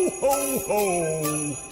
Ho, ho, ho!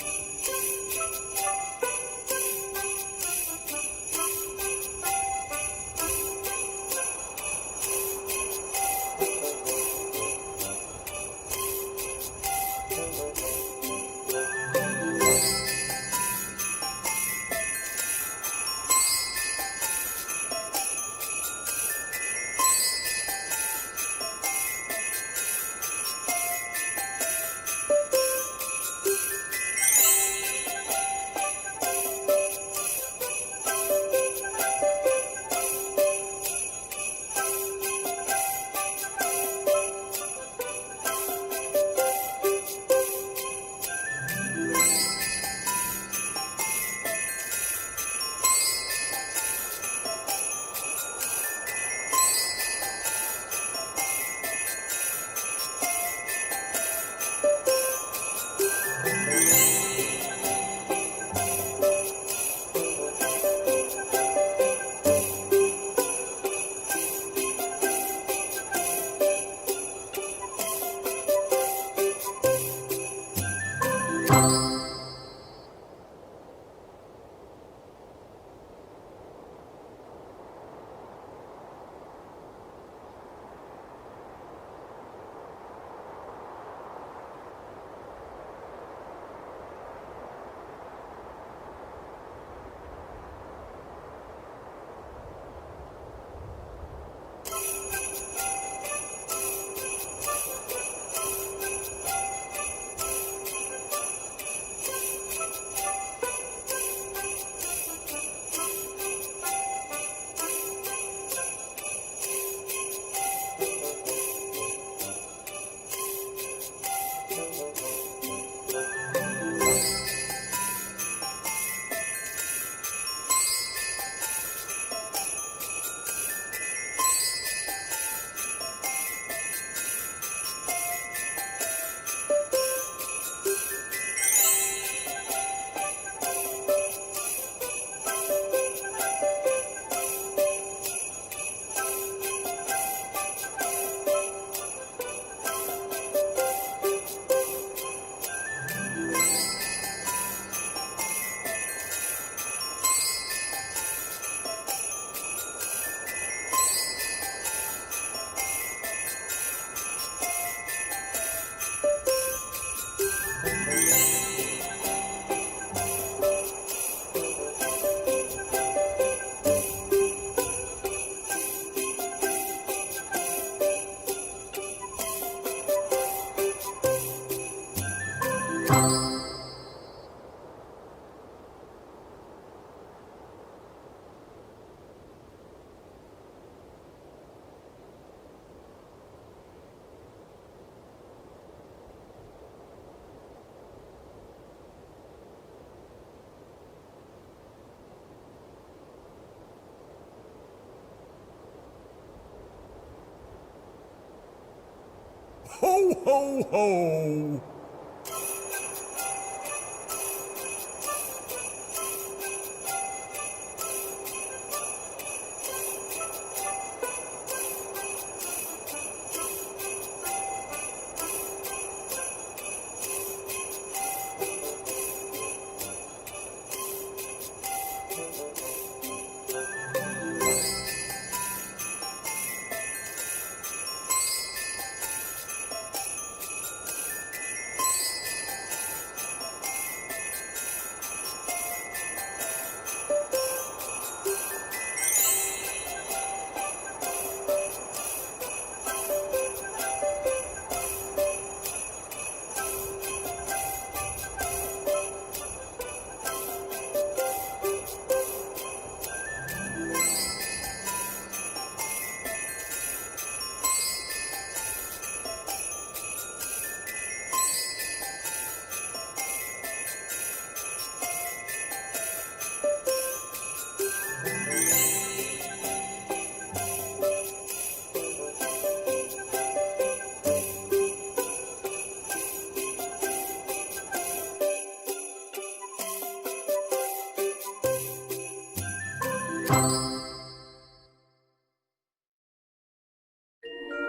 Ho, ho, ho!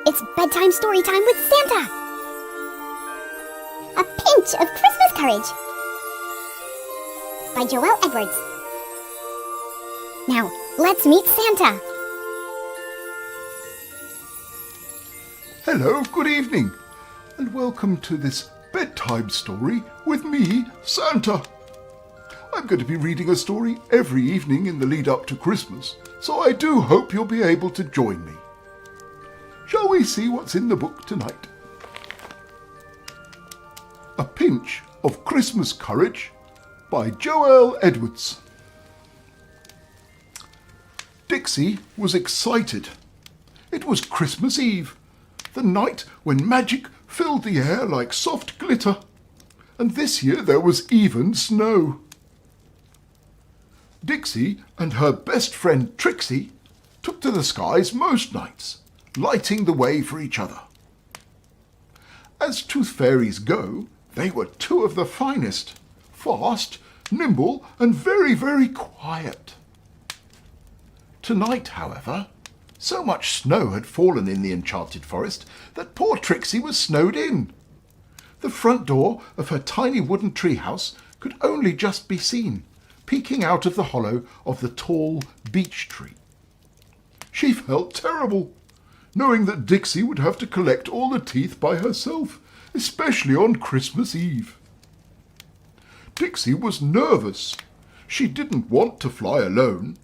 It's bedtime story time with Santa! A Pinch of Christmas Courage by Joëlle Edwards. Now, let's meet Santa. Hello, good evening, and welcome to this bedtime story with me, Santa. I'm going to be reading a story every evening in the lead up to Christmas, so I do hope you'll be able to join me. Shall we see what's in the book tonight? A Pinch of Christmas Courage by Joëlle Edwards. Dixie was excited. It was Christmas Eve, the night when magic filled the air like soft glitter, and this year there was even snow. Dixie and her best friend Trixie took to the skies most nights, lighting the way for each other. As tooth fairies go, they were two of the finest, fast, nimble, and very, very quiet. Tonight, however, so much snow had fallen in the enchanted forest that poor Trixie was snowed in. The front door of her tiny wooden treehouse could only just be seen, peeking out of the hollow of the tall beech tree. She felt terrible, knowing that Dixie would have to collect all the teeth by herself, especially on Christmas Eve. Dixie was nervous. She didn't want to fly alone,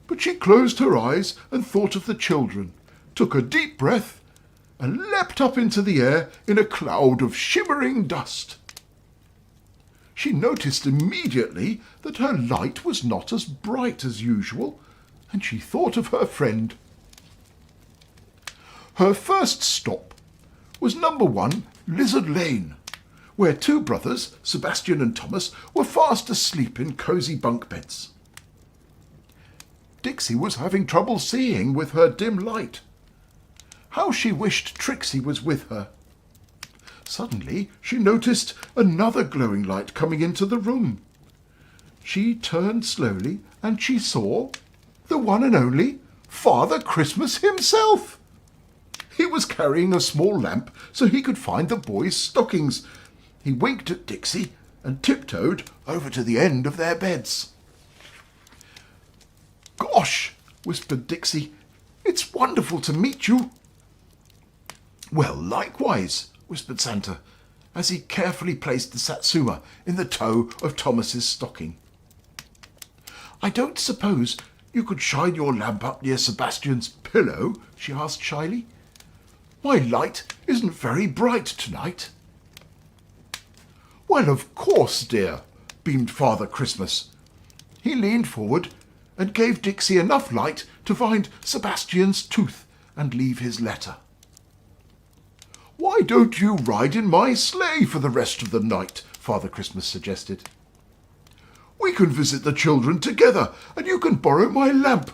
but she closed her eyes and thought of the children, took a deep breath, and leapt up into the air in a cloud of shimmering dust. She noticed immediately that her light was not as bright as usual, and she thought of her friend. Her first stop was number 1 Lizard Lane, where 2 brothers, Sebastian and Thomas, were fast asleep in cosy bunk beds. Dixie was having trouble seeing with her dim light. How she wished Trixie was with her. Suddenly she noticed another glowing light coming into the room. She turned slowly and she saw the one and only Father Christmas himself. He was carrying a small lamp so he could find the boys' stockings. He winked at Dixie and tiptoed over to the end of their beds. "Gosh," whispered Dixie, "it's wonderful to meet you." "Well, likewise," whispered Santa, as he carefully placed the satsuma in the toe of Thomas's stocking. "I don't suppose you could shine your lamp up near Sebastian's pillow?" she asked shyly. "My light isn't very bright tonight." "Well, of course, dear," beamed Father Christmas. He leaned forward and gave Dixie enough light to find Sebastian's tooth and leave his letter. "Why don't you ride in my sleigh for the rest of the night?" Father Christmas suggested. "We can visit the children together, and you can borrow my lamp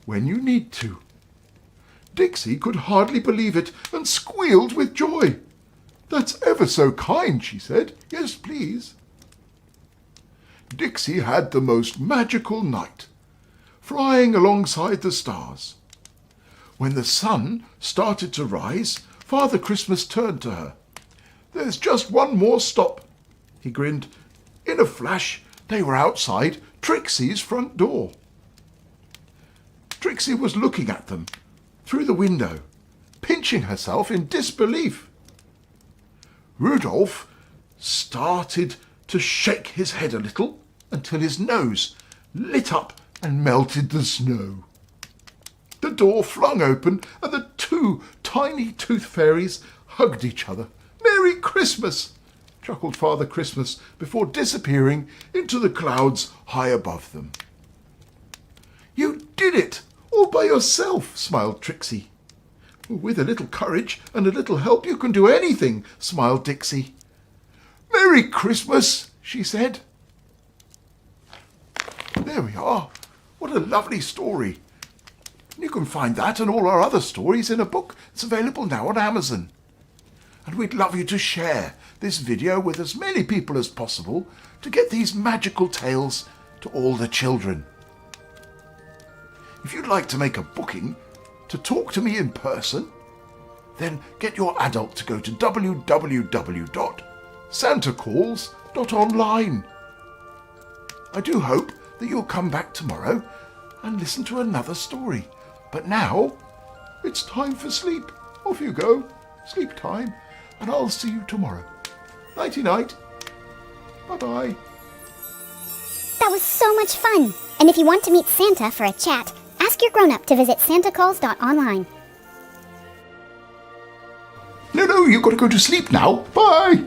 when you need to." Dixie could hardly believe it and squealed with joy. "That's ever so kind," she said. "Yes, please." Dixie had the most magical night, flying alongside the stars. When the sun started to rise, Father Christmas turned to her. "There's just one more stop," he grinned. In a flash, they were outside Trixie's front door. Trixie was looking at them through the window, pinching herself in disbelief. Rudolph started to shake his head a little until his nose lit up and melted the snow. The door flung open and the 2 tiny tooth fairies hugged each other. "Merry Christmas!" chuckled Father Christmas before disappearing into the clouds high above them. "You did it, all by yourself," smiled Trixie. "With a little courage and a little help you can do anything," smiled Dixie. "Merry Christmas," she said. There we are. What a lovely story. You can find that and all our other stories in a book that's available now on Amazon. And we'd love you to share this video with as many people as possible to get these magical tales to all the children. If you'd like to make a booking to talk to me in person, then get your adult to go to www.bedtime.com santacalls.online. I do hope that you'll come back tomorrow and listen to another story. But now, it's time for sleep. Off you go. Sleep time. And I'll see you tomorrow. Nighty-night. Bye-bye. That was so much fun. And if you want to meet Santa for a chat, ask your grown-up to visit santacalls.online. No, you've got to go to sleep now. Bye.